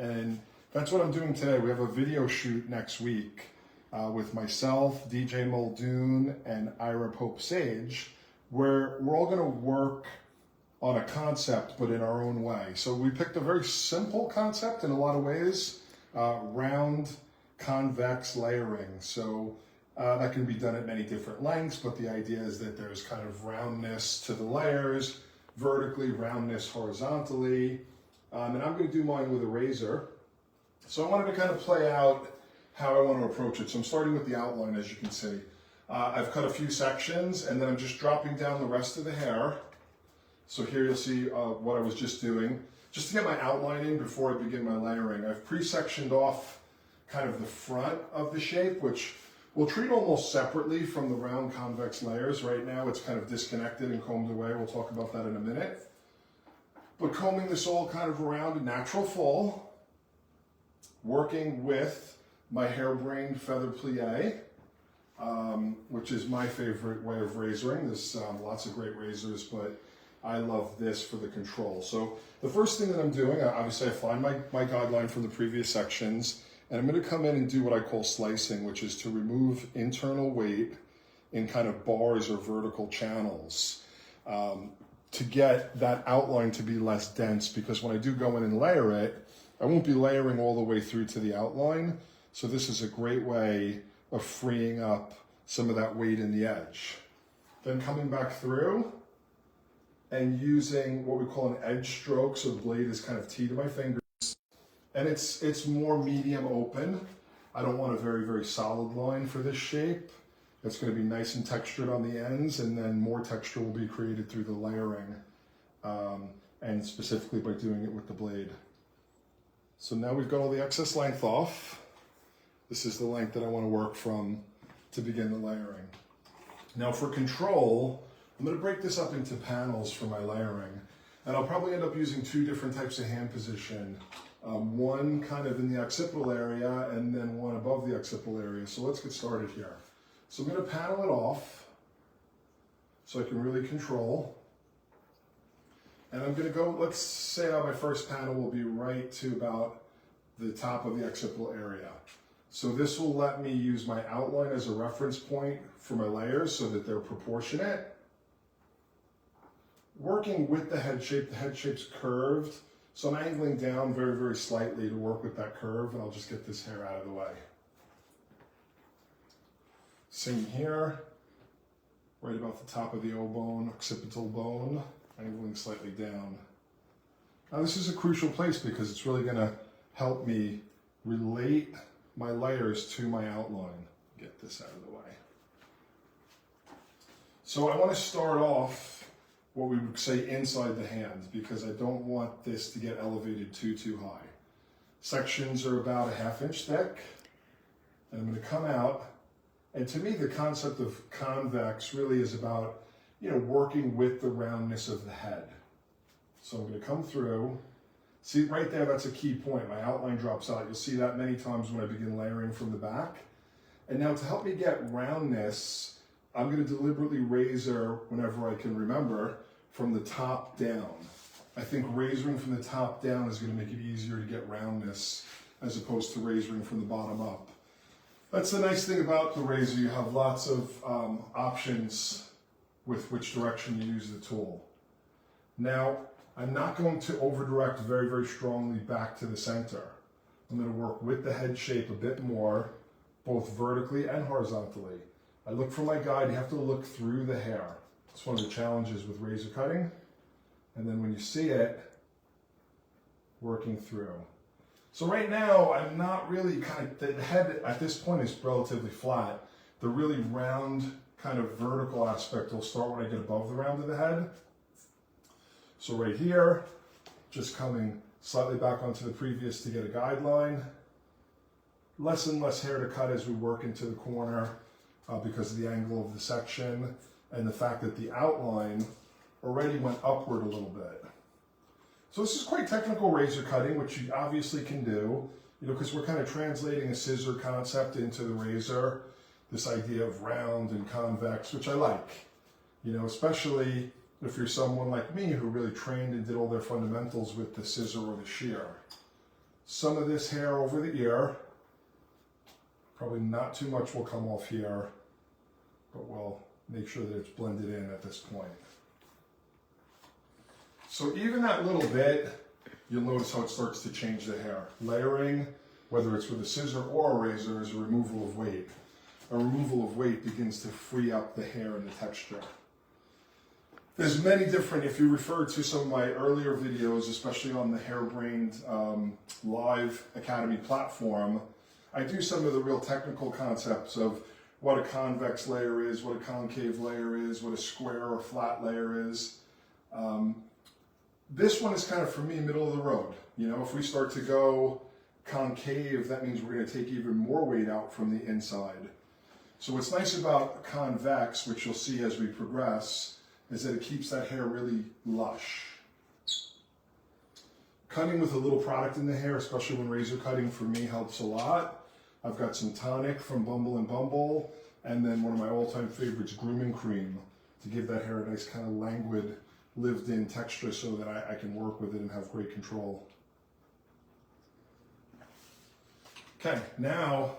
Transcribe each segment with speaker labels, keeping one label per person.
Speaker 1: And that's what I'm doing today. We have a video shoot next week with myself, DJ Muldoon, and Ira Pope Sage, where we're all gonna work on a concept, but in our own way. So we picked a very simple concept in a lot of ways, round convex layering. So that can be done at many different lengths, but the idea is that there's kind of roundness to the layers, vertically, roundness horizontally. And I'm gonna do mine with a razor. So I wanted to kind of play out how I want to approach it. So I'm starting with the outline, as you can see. I've cut a few sections, and then I'm just dropping down the rest of the hair. So here you'll see what I was just doing. Just to get my outline in before I begin my layering, I've pre-sectioned off kind of the front of the shape, which we'll treat almost separately from the round convex layers. Right now it's kind of disconnected and combed away. We'll talk about that in a minute. But combing this all kind of around a natural fall, working with my hair-brained feather plie, which is my favorite way of razoring. There's lots of great razors, but I love this for the control. So the first thing that I'm doing, obviously I find my guideline from the previous sections, and I'm gonna come in and do what I call slicing, which is to remove internal weight in kind of bars or vertical channels to get that outline to be less dense, because when I do go in and layer it, I won't be layering all the way through to the outline. So this is a great way of freeing up some of that weight in the edge. Then coming back through and using what we call an edge stroke, so the blade is kind of T to my fingers. And it's more medium open. I don't want a very, very solid line for this shape. It's gonna be nice and textured on the ends, and then more texture will be created through the layering, and specifically by doing it with the blade. So now we've got all the excess length off. This is the length that I want to work from to begin the layering. Now for control, I'm going to break this up into panels for my layering. And I'll probably end up using two different types of hand position. One kind of in the occipital area and then one above the occipital area. So let's get started here. So I'm going to panel it off so I can really control. And I'm going to go, let's say my first panel will be right to about the top of the occipital area. So this will let me use my outline as a reference point for my layers so that they're proportionate. Working with the head shape's curved, so I'm angling down very, very slightly to work with that curve, and I'll just get this hair out of the way. Same here, right about the top of the O-bone, occipital bone, angling slightly down. Now this is a crucial place because it's really gonna help me relate my layers to my outline. Get this out of the way. So I want to start off what we would say inside the hand, because I don't want this to get elevated too high. Sections are about a 1/2 inch thick, and I'm going to come out. And to me, the concept of convex really is about, working with the roundness of the head. So I'm going to come through. See right there, that's a key point. My outline drops out. You'll see that many times when I begin layering from the back. And now to help me get roundness, I'm going to deliberately razor whenever I can remember from the top down. I think razoring from the top down is going to make it easier to get roundness as opposed to razoring from the bottom up. That's the nice thing about the razor. You have lots of options with which direction you use the tool. Now, I'm not going to over-direct very, very strongly back to the center. I'm going to work with the head shape a bit more, both vertically and horizontally. I look for my guide. You have to look through the hair. It's one of the challenges with razor cutting. And then when you see it, working through. So right now, I'm not really the head at this point is relatively flat. The really round kind of vertical aspect will start when I get above the round of the head. So right here, just coming slightly back onto the previous to get a guideline. Less and less hair to cut as we work into the corner because of the angle of the section and the fact that the outline already went upward a little bit. So this is quite technical razor cutting, which you obviously can do, because we're kind of translating a scissor concept into the razor, this idea of round and convex, which I like, especially if you're someone like me who really trained and did all their fundamentals with the scissor or the shear. some of this hair over the ear. Probably not too much will come off here, but we'll make sure that it's blended in at this point. So even that little bit, you'll notice how it starts to change the hair. Layering, whether it's with a scissor or a razor, is a removal of weight. A removal of weight begins to free up the hair and the texture. There's many different, if you refer to some of my earlier videos, especially on the Hairbrained Live Academy platform, I do some of the real technical concepts of what a convex layer is, what a concave layer is, what a square or flat layer is. This one is kind of, for me, middle of the road. You know, if we start to go concave, that means we're going to take even more weight out from the inside. So what's nice about convex, which you'll see as we progress, is that it keeps that hair really lush. Cutting with a little product in the hair, especially when razor cutting, for me helps a lot. I've got some tonic from Bumble and Bumble, and then one of my all-time favorites, grooming cream, to give that hair a nice kind of languid, lived-in texture so that I can work with it and have great control. Okay, now,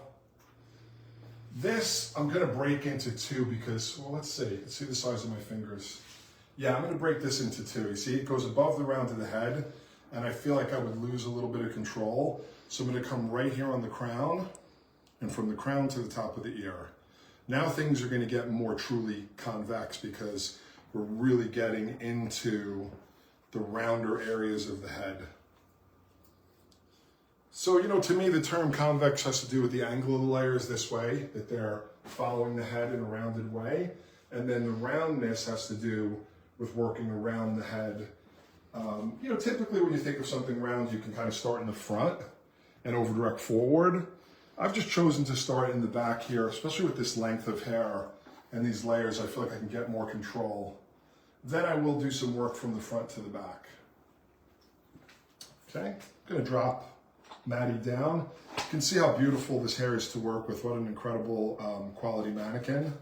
Speaker 1: this I'm gonna break into two because, well, let's see the size of my fingers. Yeah, I'm gonna break this into two. You see, it goes above the round of the head, and I feel like I would lose a little bit of control. So I'm gonna come right here on the crown, and from the crown to the top of the ear. Now things are gonna get more truly convex because we're really getting into the rounder areas of the head. So, you know, to me, the term convex has to do with the angle of the layers this way, that they're following the head in a rounded way. And then the roundness has to do with working around the head. You know, typically when you think of something round, you can kind of start in the front and over direct forward. I've just chosen to start in the back here, especially with this length of hair and these layers. I feel like I can get more control. Then I will do some work from the front to the back. Okay, I'm gonna drop Maddie down. You can see how beautiful this hair is to work with. What an incredible quality mannequin.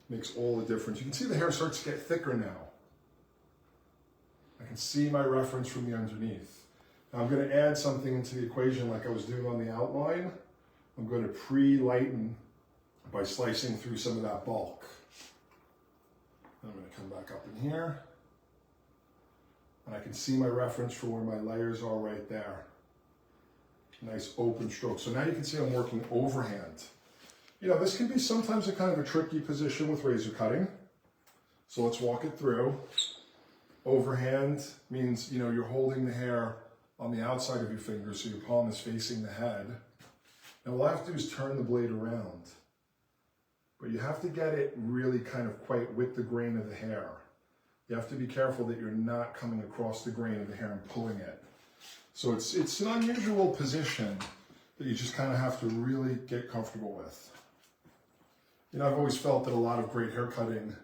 Speaker 1: Makes all the difference. You can see the hair starts to get thicker now. I can see my reference from the underneath. Now I'm going to add something into the equation like I was doing on the outline. I'm going to pre-lighten by slicing through some of that bulk. I'm going to come back up in here. And I can see my reference for where my layers are right there. Nice open stroke. So now you can see I'm working overhand. You know, this can be sometimes a kind of a tricky position with razor cutting. So let's walk it through. Overhand means, you know, you're holding the hair on the outside of your fingers, so your palm is facing the head. And what I have to do is turn the blade around. But you have to get it really kind of quite with the grain of the hair. You have to be careful that you're not coming across the grain of the hair and pulling it. So it's an unusual position that you just kind of have to really get comfortable with. You know, I've always felt that a lot of great hair cutting,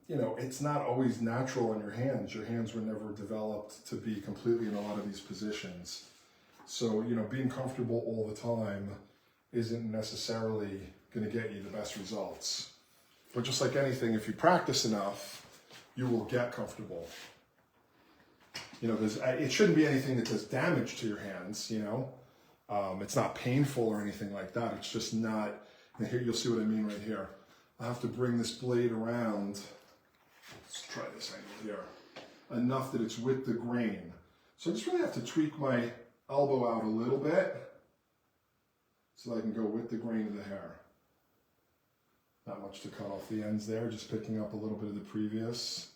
Speaker 1: you know, it's not always natural on your hands. Your hands were never developed to be completely in a lot of these positions. So, you know, being comfortable all the time isn't necessarily going to get you the best results. But just like anything, if you practice enough, you will get comfortable. You know, it shouldn't be anything that does damage to your hands, you know. It's not painful or anything like that. It's just not, and here you'll see what I mean right here. I have to bring this blade around, let's try this angle here, enough that it's with the grain. So I just really have to tweak my elbow out a little bit so that I can go with the grain of the hair. Not much to cut off the ends there, just picking up a little bit of the previous.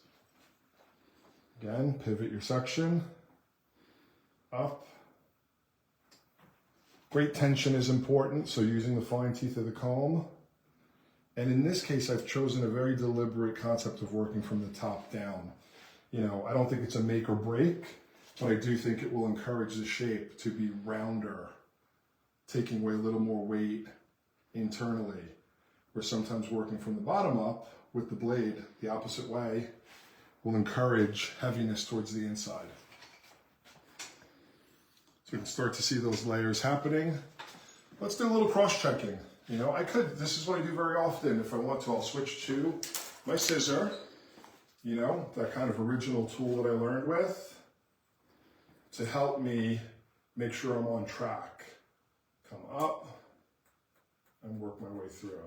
Speaker 1: Again, pivot your section, up. Great tension is important, so using the fine teeth of the comb. And in this case, I've chosen a very deliberate concept of working from the top down. You know, I don't think it's a make or break, but I do think it will encourage the shape to be rounder, taking away a little more weight internally. Where sometimes working from the bottom up with the blade the opposite way will encourage heaviness towards the inside. So you can start to see those layers happening. Let's do a little cross-checking. You know, this is what I do very often. If I want to, I'll switch to my scissor, you know, that kind of original tool that I learned with, to help me make sure I'm on track. Come up and work my way through.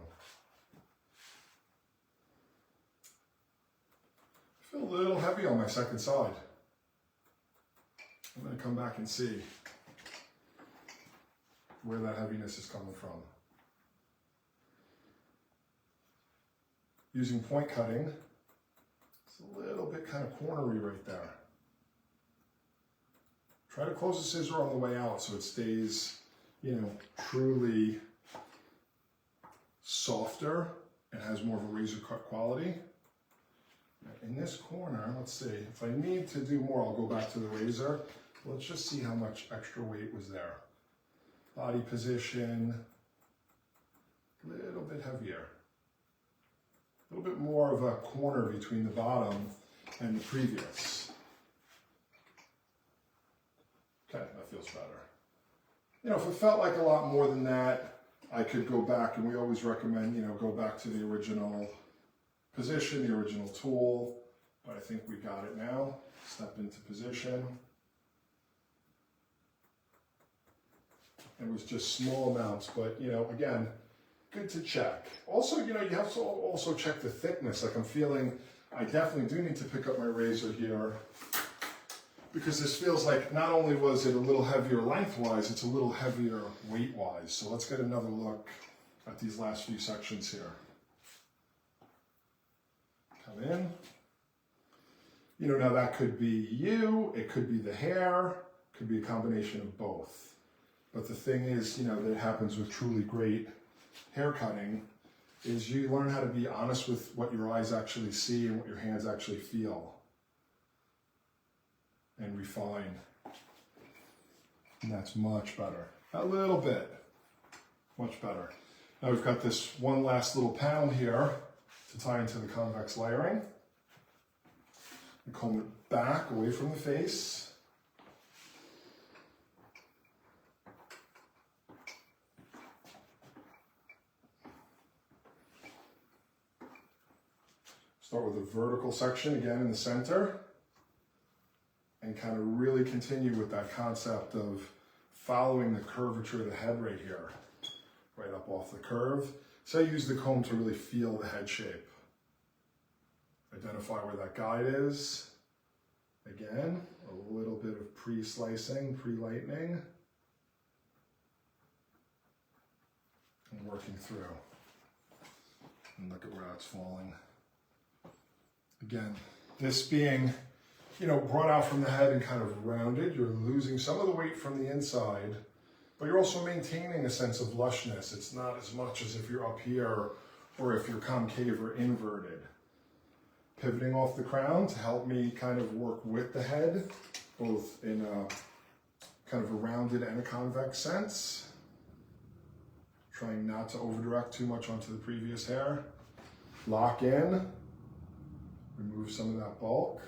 Speaker 1: I feel a little heavy on my second side. I'm going to come back and see where that heaviness is coming from. Using point cutting, it's a little bit kind of cornery right there. Try to close the scissor on the way out so it stays, you know, truly softer and has more of a razor cut quality. In this corner, let's see, if I need to do more, I'll go back to the razor. Let's just see how much extra weight was there. Body position, a little bit heavier. A little bit more of a corner between the bottom and the previous. Okay, that feels better. You know, if it felt like a lot more than that, I could go back, and we always recommend, you know, go back to the original position, the original tool, but I think we got it now. Step into position. It was just small amounts, but, you know, again, good to check. Also, you know, you have to also check the thickness. Like I'm feeling, I definitely do need to pick up my razor here because this feels like not only was it a little heavier lengthwise, it's a little heavier weight-wise. So let's get another look at these last few sections here. Come in. You know, now that could be you, it could be the hair, could be a combination of both. But the thing is, you know, that happens with truly great hair cutting is you learn how to be honest with what your eyes actually see and what your hands actually feel. And refine. And that's much better. A little bit. Much better. Now we've got this one last little panel here to tie into the convex layering. We comb it back away from the face. Start with a vertical section again in the center and kind of really continue with that concept of following the curvature of the head right here, right up off the curve. So I use the comb to really feel the head shape. Identify where that guide is. Again, a little bit of pre-slicing, pre-lightening, and working through. And look at where that's falling. Again, this being, you know, brought out from the head and kind of rounded, you're losing some of the weight from the inside, but you're also maintaining a sense of lushness. It's not as much as if you're up here or if you're concave or inverted. Pivoting off the crown to help me kind of work with the head, both in a kind of a rounded and a convex sense. Trying not to overdirect too much onto the previous hair. Lock in. Remove some of that bulk,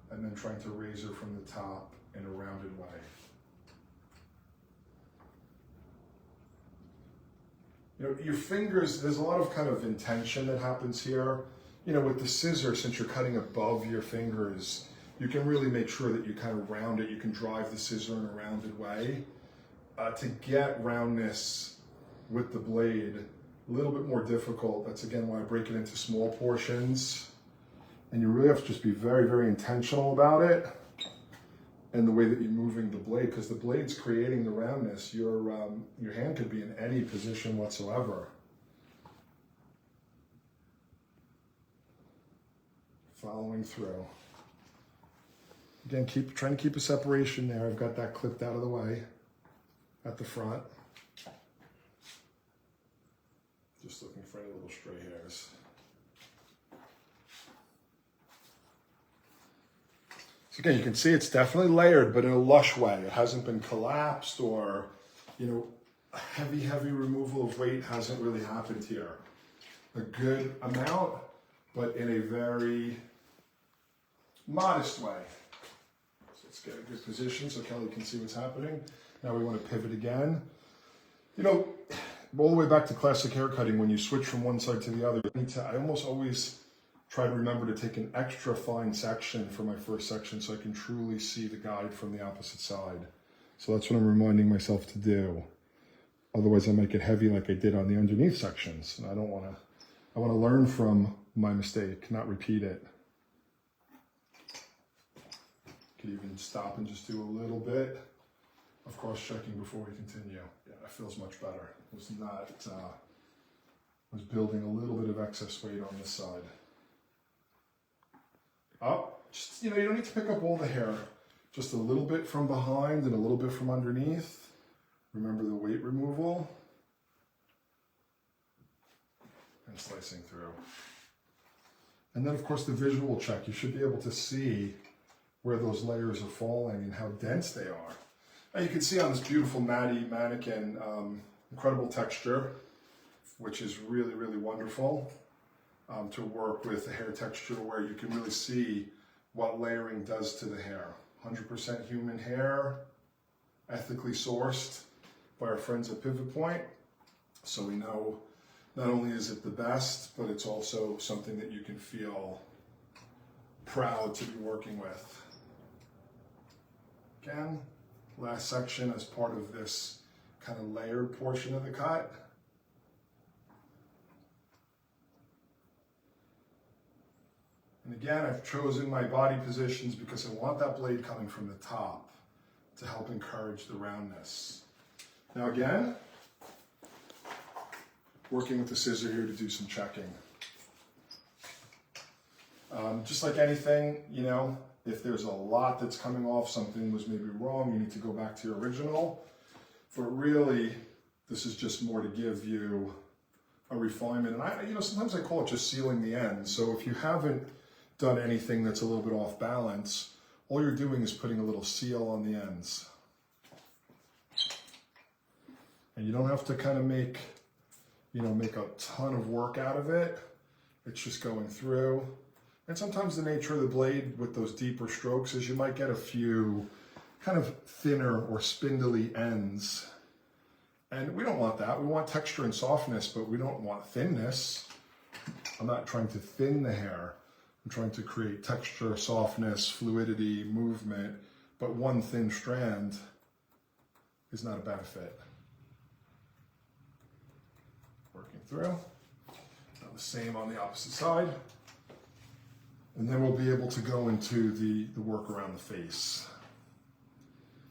Speaker 1: and then trying to razor from the top in a rounded way. You know, your fingers, there's a lot of kind of intention that happens here. You know, with the scissor, since you're cutting above your fingers, you can really make sure that you kind of round it. You can drive the scissor in a rounded way. To get roundness with the blade, a little bit more difficult. That's again why I break it into small portions. And you really have to just be very, very intentional about it and the way that you're moving the blade, because the blade's creating the roundness. Your hand could be in any position whatsoever. Following through. Again, trying to keep a separation there. I've got that clipped out of the way at the front. Just looking for any little stray hairs. So again, you can see it's definitely layered, but in a lush way. It hasn't been collapsed or, you know, a heavy, heavy removal of weight hasn't really happened here. A good amount, but in a very modest way. So let's get a good position so Kelly can see what's happening. Now we want to pivot again. You know, all the way back to classic hair cutting, when you switch from one side to the other, I almost always try to remember to take an extra fine section for my first section so I can truly see the guide from the opposite side. So that's what I'm reminding myself to do. Otherwise I might get heavy like I did on the underneath sections. And I don't want to, I want to learn from my mistake, not repeat it. Could even stop and just do a little bit of cross-checking before we continue. Yeah, that feels much better. It was not, was building a little bit of excess weight on this side. Just, you know, you don't need to pick up all the hair. Just a little bit from behind and a little bit from underneath. Remember the weight removal. And slicing through. And then of course the visual check. You should be able to see where those layers are falling and how dense they are. And you can see on this beautiful Maddie mannequin, incredible texture, which is really, really wonderful to work with the hair texture where you can really see what layering does to the hair. 100% human hair, ethically sourced by our friends at Pivot Point. So we know not only is it the best, but it's also something that you can feel proud to be working with. Again, last section as part of this kind of layered portion of the cut. And again, I've chosen my body positions because I want that blade coming from the top to help encourage the roundness. Now again, working with the scissor here to do some checking. Just like anything, you know, if there's a lot that's coming off, something was maybe wrong, you need to go back to your original. But really, this is just more to give you a refinement. And you know, sometimes I call it just sealing the ends. So if you haven't done anything that's a little bit off balance, all you're doing is putting a little seal on the ends. And you don't have to kind of make a ton of work out of it. It's just going through. And sometimes the nature of the blade with those deeper strokes is you might get a few kind of thinner or spindly ends. And we don't want that. We want texture and softness, but we don't want thinness. I'm not trying to thin the hair. I'm trying to create texture, softness, fluidity, movement, but one thin strand is not a bad fit. Working through. Now the same on the opposite side. And then we'll be able to go into the work around the face.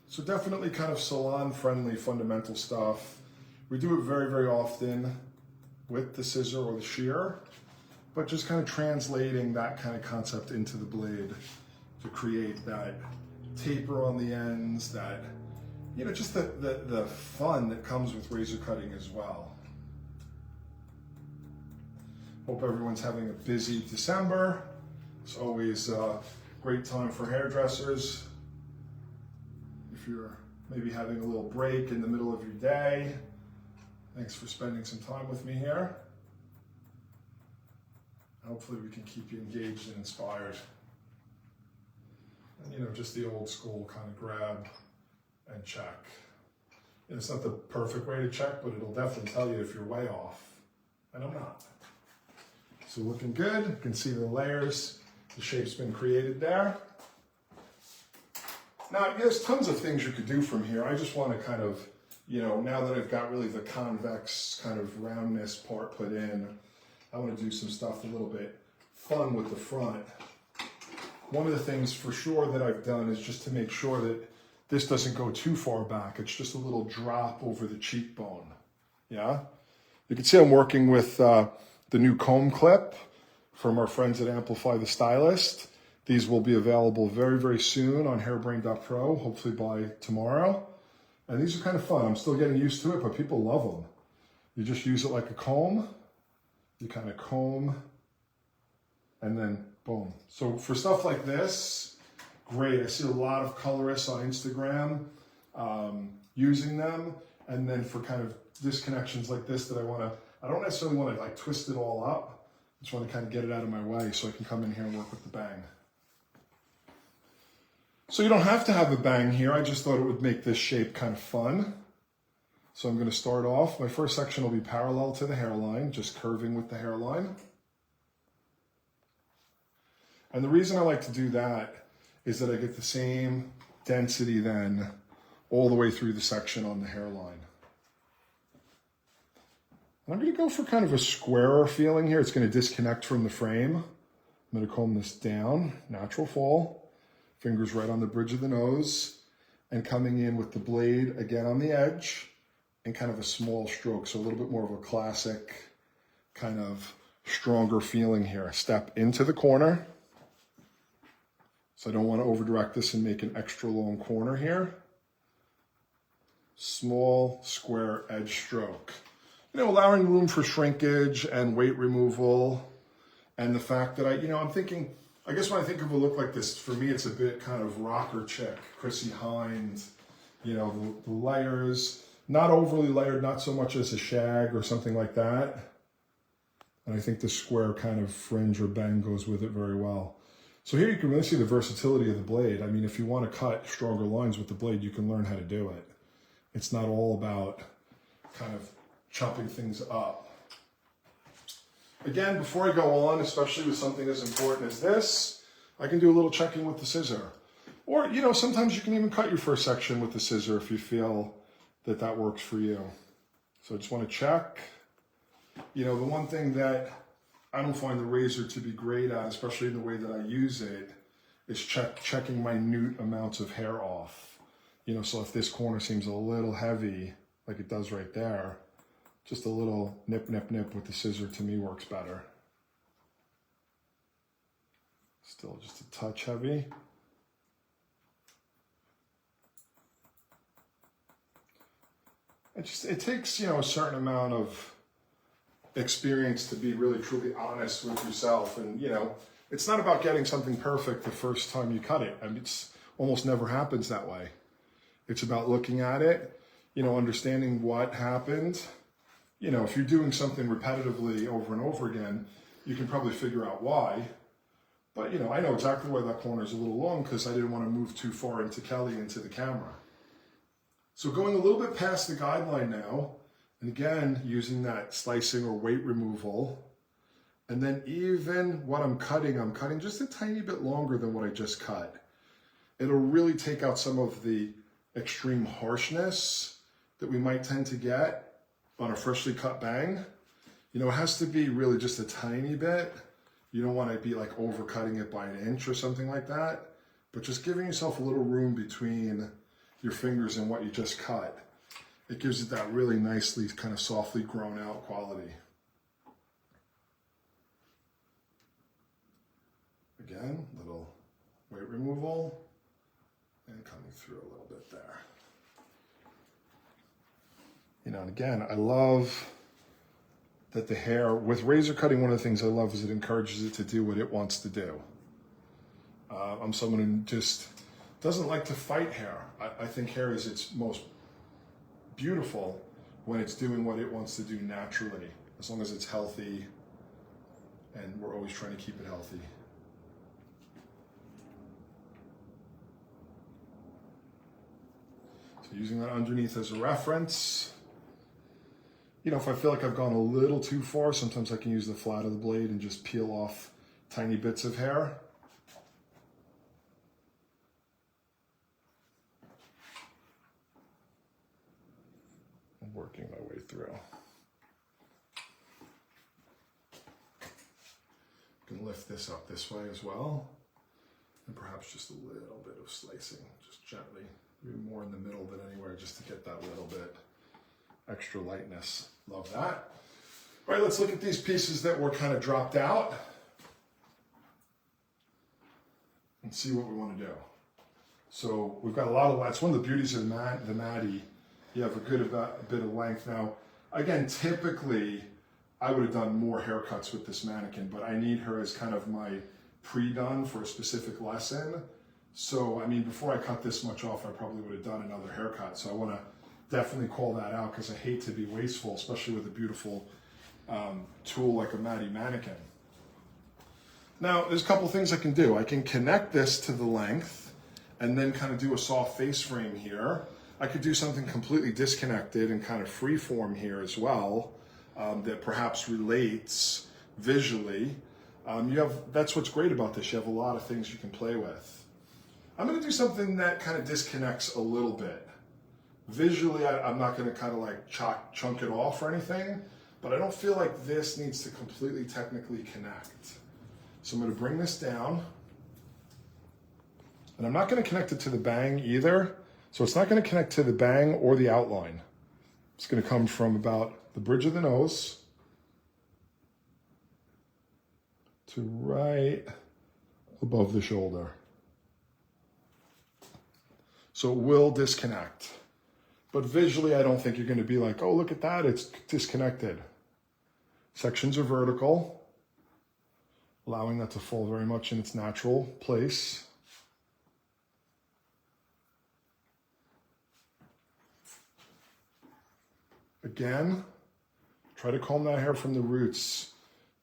Speaker 1: So definitely kind of salon-friendly fundamental stuff. We do it very, very often with the scissor or the shear, but just kind of translating that kind of concept into the blade to create that taper on the ends, that, you know, just the fun that comes with razor cutting as well. Hope everyone's having a busy December. It's always a great time for hairdressers. If you're maybe having a little break in the middle of your day, thanks for spending some time with me here. Hopefully we can keep you engaged and inspired. And, you know, just the old school kind of grab and check. And it's not the perfect way to check, but it'll definitely tell you if you're way off. And I'm not. So looking good. You can see the layers. The shape's been created there. Now, there's tons of things you could do from here. I just want to kind of, you know, now that I've got really the convex kind of roundness part put in, I want to do some stuff a little bit fun with the front. One of the things for sure that I've done is just to make sure that this doesn't go too far back. It's just a little drop over the cheekbone. Yeah? You can see I'm working with the new comb clip from our friends at Amplify the Stylist. These will be available very, very soon on hairbrain.pro, hopefully by tomorrow. And these are kind of fun. I'm still getting used to it, but people love them. You just use it like a comb. You kind of comb, and then boom. So for stuff like this, great. I see a lot of colorists on Instagram using them. And then for kind of disconnections like this that I don't necessarily want to like twist it all up. I just want to kind of get it out of my way so I can come in here and work with the bang. So you don't have to have a bang here. I just thought it would make this shape kind of fun. So I'm going to start off. My first section will be parallel to the hairline, just curving with the hairline. And the reason I like to do that is that I get the same density then all the way through the section on the hairline. And I'm going to go for kind of a squarer feeling here. It's going to disconnect from the frame. I'm going to comb this down, natural fall, fingers right on the bridge of the nose, and coming in with the blade again on the edge and kind of a small stroke. So a little bit more of a classic kind of stronger feeling here. Step into the corner. So I don't want to over direct this and make an extra long corner here. Small square edge stroke. You know, allowing room for shrinkage and weight removal. And the fact that I'm thinking, I guess when I think of a look like this, for me, it's a bit kind of rocker chick, Chrissy Hynde, you know, the layers, not overly layered, not so much as a shag or something like that. And I think the square kind of fringe or bang goes with it very well. So here you can really see the versatility of the blade. I mean, if you want to cut stronger lines with the blade, you can learn how to do it. It's not all about kind of chopping things up. Again, before I go on, especially with something as important as this, I can do a little checking with the scissor. Or, you know, sometimes you can even cut your first section with the scissor if you feel that that works for you. So I just want to check. You know, the one thing that I don't find the razor to be great at, especially in the way that I use it, is checking minute amounts of hair off. You know, so if this corner seems a little heavy, like it does right there, just a little nip, nip, nip with the scissor to me works better. Still just a touch heavy. It takes, you know, a certain amount of experience to be really truly honest with yourself. And, you know, it's not about getting something perfect the first time you cut it. I mean, it's almost never happens that way. It's about looking at it, you know, understanding what happened. You know, if you're doing something repetitively over and over again, you can probably figure out why. But, you know, I know exactly why that corner is a little long because I didn't want to move too far into Kelly, into the camera. So going a little bit past the guideline now, and again, using that slicing or weight removal. And then even what I'm cutting just a tiny bit longer than what I just cut. It'll really take out some of the extreme harshness that we might tend to get on a freshly cut bang. You know, it has to be really just a tiny bit. You don't want to be like overcutting it by an inch or something like that, but just giving yourself a little room between your fingers and what you just cut. It gives it that really nicely, kind of softly grown out quality. Again, little weight removal and coming through a little bit there. You know, and again, I love that the hair, with razor cutting, one of the things I love is it encourages it to do what it wants to do. I'm someone who just doesn't like to fight hair. I think hair is its most beautiful when it's doing what it wants to do naturally, as long as it's healthy, and we're always trying to keep it healthy. So using that underneath as a reference. You know, if I feel like I've gone a little too far, sometimes I can use the flat of the blade and just peel off tiny bits of hair. I'm working my way through. I can lift this up this way as well. And perhaps just a little bit of slicing, just gently, maybe more in the middle than anywhere, just to get that little bit extra lightness. Love that. All right, let's look at these pieces that were kind of dropped out and see what we want to do. So we've got a lot of, that's one of the beauties of the Maddie. You have a bit of length. Now, again, typically I would have done more haircuts with this mannequin, but I need her as kind of my pre-done for a specific lesson. So, I mean, before I cut this much off, I probably would have done another haircut. So I want to definitely call that out because I hate to be wasteful, especially with a beautiful tool like a Maddie mannequin. Now, there's a couple things I can do. I can connect this to the length and then kind of do a soft face frame here. I could do something completely disconnected and kind of free form here as well that perhaps relates visually. That's what's great about this. You have a lot of things you can play with. I'm going to do something that kind of disconnects a little bit. Visually, I'm not gonna kind of like chunk it off or anything, but I don't feel like this needs to completely technically connect. So I'm gonna bring this down, and I'm not gonna connect it to the bang either. So it's not gonna connect to the bang or the outline. It's gonna come from about the bridge of the nose to right above the shoulder. So it will disconnect. But visually, I don't think you're gonna be like, oh, look at that, it's disconnected. Sections are vertical, allowing that to fall very much in its natural place. Again, try to comb that hair from the roots.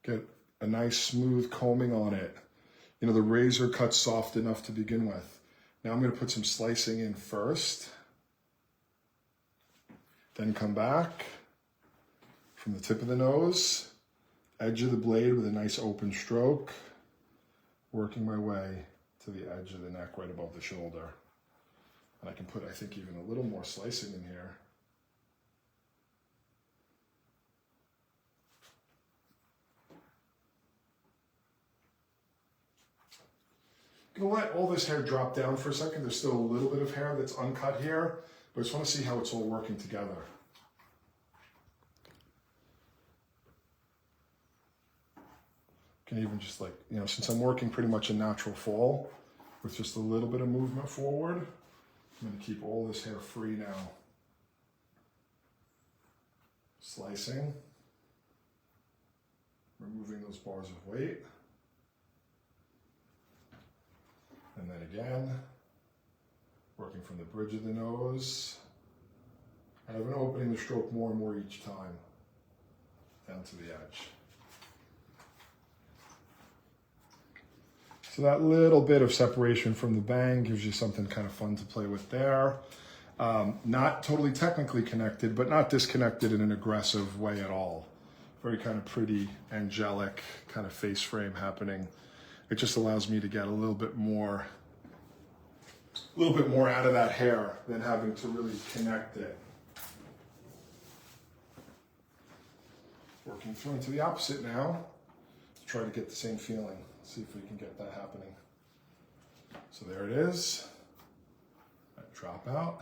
Speaker 1: Get a nice smooth combing on it. You know, the razor cut's soft enough to begin with. Now I'm gonna put some slicing in first. Then come back from the tip of the nose, edge of the blade with a nice open stroke, working my way to the edge of the neck right above the shoulder. And I can put, I think, even a little more slicing in here. I'm gonna let all this hair drop down for a second. There's still a little bit of hair that's uncut here, but I just want to see how it's all working together. Can even just like, you know, since I'm working pretty much a natural fall with just a little bit of movement forward, I'm gonna keep all this hair free now. Slicing, removing those bars of weight. And then again, working from the bridge of the nose. I've been opening the stroke more and more each time, down to the edge. So that little bit of separation from the bang gives you something kind of fun to play with there. Not totally technically connected, but not disconnected in an aggressive way at all. Very kind of pretty, angelic kind of face frame happening. It just allows me to get a little bit more out of that hair than having to really connect it. Working through into the opposite now. Try to get the same feeling. See if we can get that happening. So there it is. I drop out.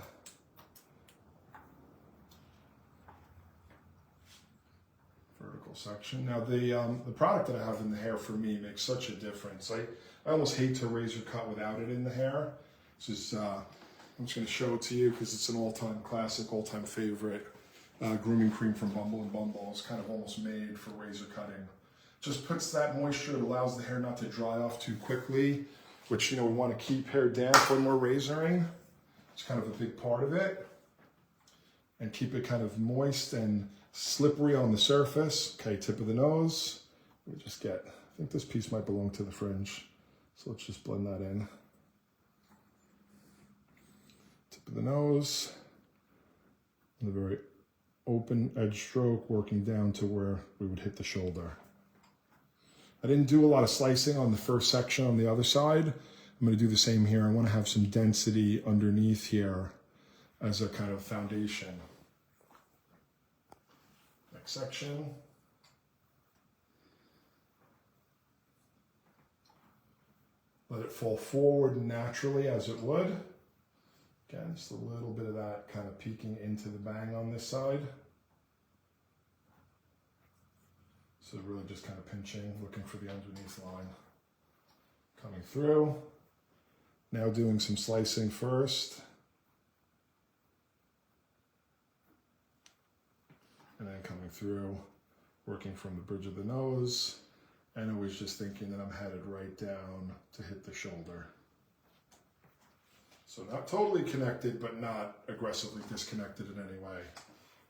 Speaker 1: Vertical section. Now the product that I have in the hair for me makes such a difference. I almost hate to razor cut without it in the hair. This is, I'm just gonna show it to you because it's an all-time classic, all-time favorite. Grooming cream from Bumble and Bumble. It's kind of almost made for razor cutting. Just puts that moisture, it allows the hair not to dry off too quickly, which, you know, we want to keep hair damp when we're razoring. It's kind of a big part of it. And keep it kind of moist and slippery on the surface. Okay, tip of the nose. We just get, I think this piece might belong to the fringe. So let's just blend that in. Tip of the nose. And a very open edge stroke working down to where we would hit the shoulder. I didn't do a lot of slicing on the first section on the other side. I'm going to do the same here. I want to have some density underneath here as a kind of foundation. Next section. Let it fall forward naturally as it would. Again, just a little bit of that kind of peeking into the bang on this side. So really just kind of pinching, looking for the underneath line. Coming through. Now doing some slicing first. And then coming through, working from the bridge of the nose, and always just thinking that I'm headed right down to hit the shoulder. So not totally connected, but not aggressively disconnected in any way.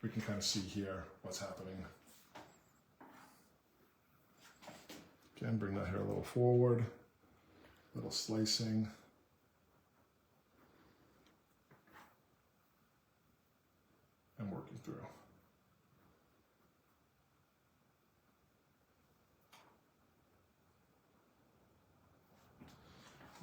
Speaker 1: We can kind of see here what's happening. Again, bring that hair a little forward, a little slicing. And working through.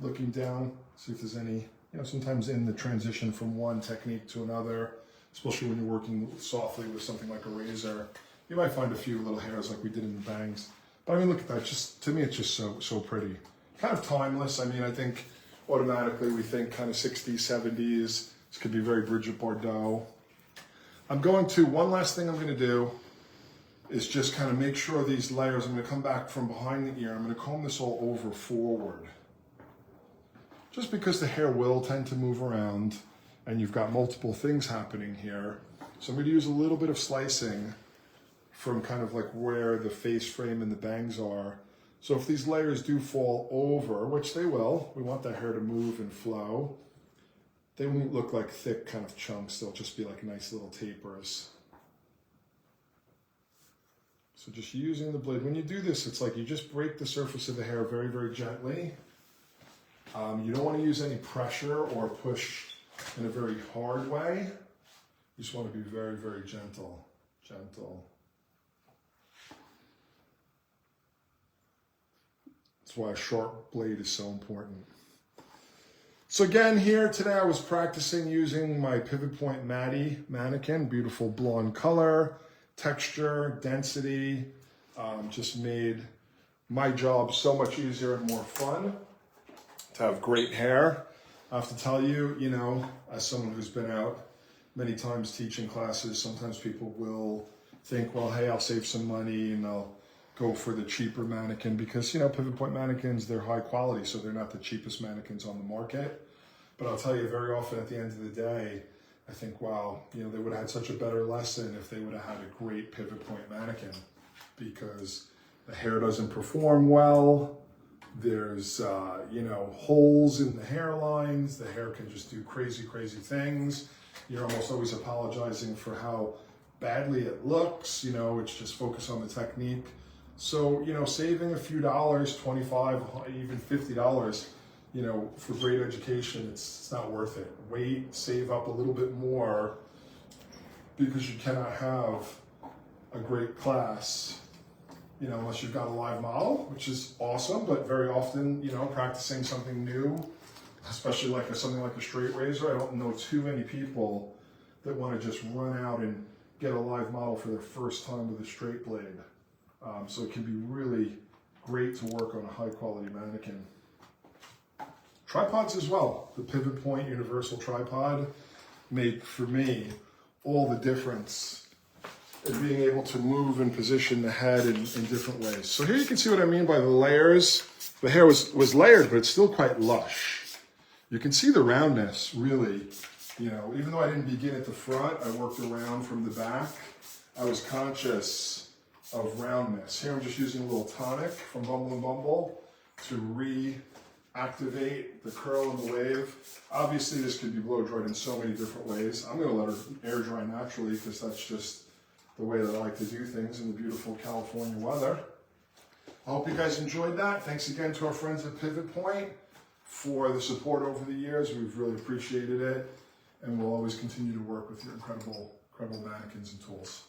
Speaker 1: Looking down, see if there's any, you know, sometimes in the transition from one technique to another, especially when you're working softly with something like a razor. You might find a few little hairs like we did in the bangs. But I mean, look at that. Just to me, it's just so pretty. Kind of timeless. I mean, I think automatically we think kind of 60s, 70s. This could be very Bridget Bardot. One last thing I'm going to do is just kind of make sure these layers, I'm going to come back from behind the ear. I'm going to comb this all over forward. Just because the hair will tend to move around and you've got multiple things happening here. So I'm going to use a little bit of slicing from kind of like where the face frame and the bangs are. So if these layers do fall over, which they will, we want the hair to move and flow. They won't look like thick kind of chunks. They'll just be like nice little tapers. So just using the blade. When you do this, it's like you just break the surface of the hair very, very gently. You don't want to use any pressure or push in a very hard way. You just want to be very, very gentle. Gentle. That's why a sharp blade is so important. So again, here today I was practicing using my Pivot Point Maddie mannequin. Beautiful blonde color, texture, density. Just made my job so much easier and more fun to have great hair. I have to tell you, you know, as someone who's been out many times teaching classes, sometimes people will think, well, hey, I'll save some money and I'll go for the cheaper mannequin because, you know, Pivot Point mannequins, they're high quality, so they're not the cheapest mannequins on the market. But I'll tell you, very often at the end of the day, I think, wow, you know, they would have had such a better lesson if they would have had a great Pivot Point mannequin, because the hair doesn't perform well. There's, you know, holes in the hairlines. The hair can just do crazy, crazy things. You're almost always apologizing for how badly it looks. You know, it's just focus on the technique. So, you know, saving a few dollars, $25, even $50, you know, for great education, it's not worth it. Wait, save up a little bit more, because you cannot have a great class, you know, unless you've got a live model, which is awesome, but very often, you know, practicing something new, especially like something like a straight razor, I don't know too many people that want to just run out and get a live model for their first time with a straight blade. So it can be really great to work on a high quality mannequin. Tripods as well. The Pivot Point Universal Tripod made, for me, all the difference in being able to move and position the head in different ways. So here you can see what I mean by the layers. The hair was layered, but it's still quite lush. You can see the roundness, really. You know, even though I didn't begin at the front, I worked around from the back. I was conscious of roundness. Here I'm just using a little tonic from Bumble and Bumble to reactivate the curl and the wave. Obviously this could be blow dried in so many different ways. I'm going to let her air dry naturally because that's just the way that I like to do things in the beautiful California weather. I hope you guys enjoyed that. Thanks again to our friends at Pivot Point for the support over the years. We've really appreciated it, and we'll always continue to work with your incredible mannequins and tools.